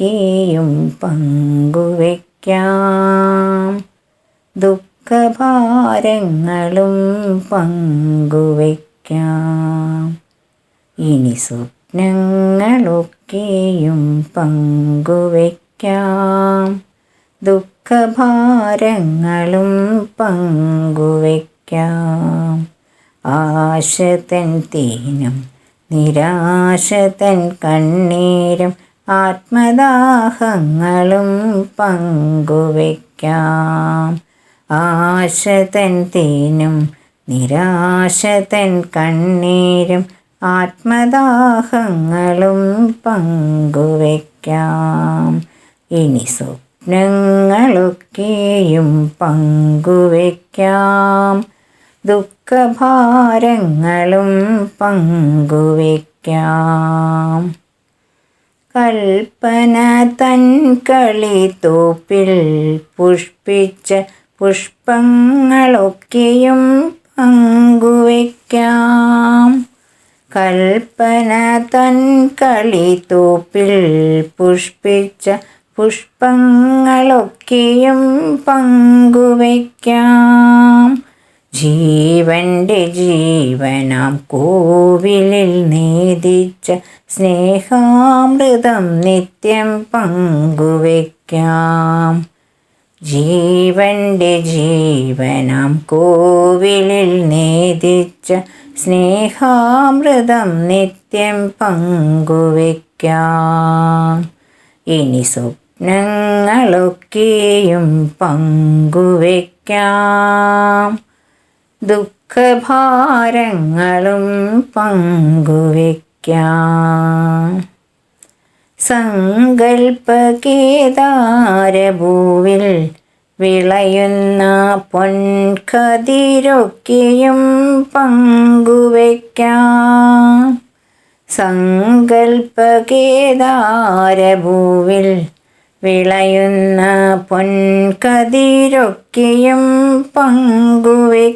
ദുഃഖഭാരങ്ങളൊക്കെയും പങ്കുവയ്ക്കാം. ദുഃഖഭാരങ്ങളും പങ്കുവയ്ക്കാം. ഇനി സ്വപ്നങ്ങളൊക്കെയും പങ്കുവയ്ക്കാം. ദുഃഖഭാരങ്ങളും പങ്കുവയ്ക്കാം. ആശതൻ തേനും നിരാശതൻ കണ്ണീരും ആത്മദാഹങ്ങളും പങ്കുവയ്ക്കാം. ആശതൻ തേനും നിരാശതൻ കണ്ണീരും ആത്മദാഹങ്ങളും പങ്കുവയ്ക്കാം. ഇനി സ്വപ്നങ്ങളൊക്കെയും പങ്കുവയ്ക്കാം. ദുഃഖഭാരങ്ങളും പങ്കുവയ്ക്കാം. കൽപ്പന തൻ കളിത്തോപ്പിൽ പുഷ്പിച്ച പുഷ്പങ്ങളൊക്കെയും പങ്കുവയ്ക്കാം. കൽപ്പന തൻ കളിത്തോപ്പിൽ പുഷ്പിച്ച പുഷ്പങ്ങളൊക്കെയും പങ്കുവയ്ക്കാം. ജീവന്റെ ജീവനാം കോവിലിൽ നേദിച്ച സ്നേഹാമൃതം നിത്യം പങ്കുവയ്ക്കാം. ജീവന്റെ ജീവനാം കോവിലിൽ നേദിച്ച സ്നേഹാമൃതം നിത്യം പങ്കുവയ്ക്കാം. ഇനി സ്വപ്നങ്ങളൊക്കെയും പങ്കുവയ്ക്കാം. ദുഃഖഭാരങ്ങളും പങ്കുവയ്ക്കാം. സങ്കൽപ്പകേദാരഭൂവിൽ വിളയുന്ന പൊൻകതിരൊക്കെയും പങ്കുവയ്ക്കാം. സങ്കൽപ്പകേദാരഭൂവിൽ വിളയുന്ന പൊൻകതിരൊക്കെയും പങ്കുവയ്ക്കാം.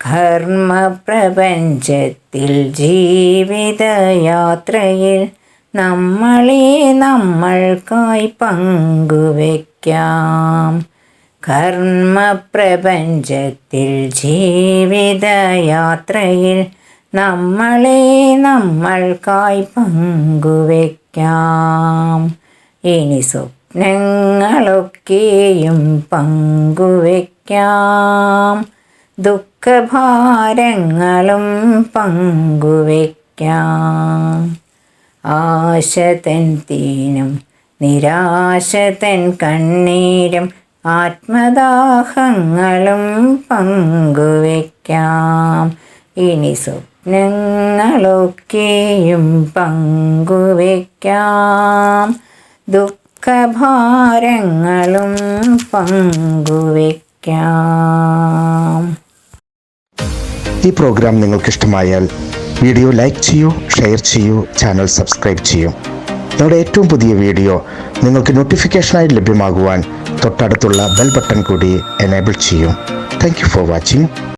കർമ്മപ്രപഞ്ചത്തിൽ ജീവിതയാത്രയിൽ നമ്മളെ നമ്മൾക്കായി പങ്കുവയ്ക്കാം. കർമ്മപ്രപഞ്ചത്തിൽ ജീവിതയാത്രയിൽ നമ്മളെ നമ്മൾക്കായി പങ്കുവയ്ക്കാം. ഇനി സ്വപ്നങ്ങളൊക്കെയും പങ്കുവയ്ക്കാം. ദുഃഖഭാരങ്ങളും പങ്കുവയ്ക്കാം. ആശതൻ തേനും നിരാശതൻ കണ്ണീരും ആത്മദാഹങ്ങളും പങ്കുവയ്ക്കാം. ഇനി സ്വപ്നങ്ങളൊക്കെയും പങ്കുവയ്ക്കാം. ദുഃഖഭാരങ്ങളും പങ്കുവയ്ക്കാം. ഈ പ്രോഗ്രാം നിങ്ങൾക്കിഷ്ടമായാൽ വീഡിയോ ലൈക്ക് ചെയ്യൂ, ഷെയർ ചെയ്യൂ, ചാനൽ സബ്സ്ക്രൈബ് ചെയ്യൂ. ഞങ്ങളുടെ ഏറ്റവും പുതിയ വീഡിയോ നിങ്ങൾക്ക് നോട്ടിഫിക്കേഷനായി ലഭ്യമാകുവാൻ തൊട്ടടുത്തുള്ള ബെൽ ബട്ടൺ കൂടി എനേബിൾ ചെയ്യൂ. Thank you for watching.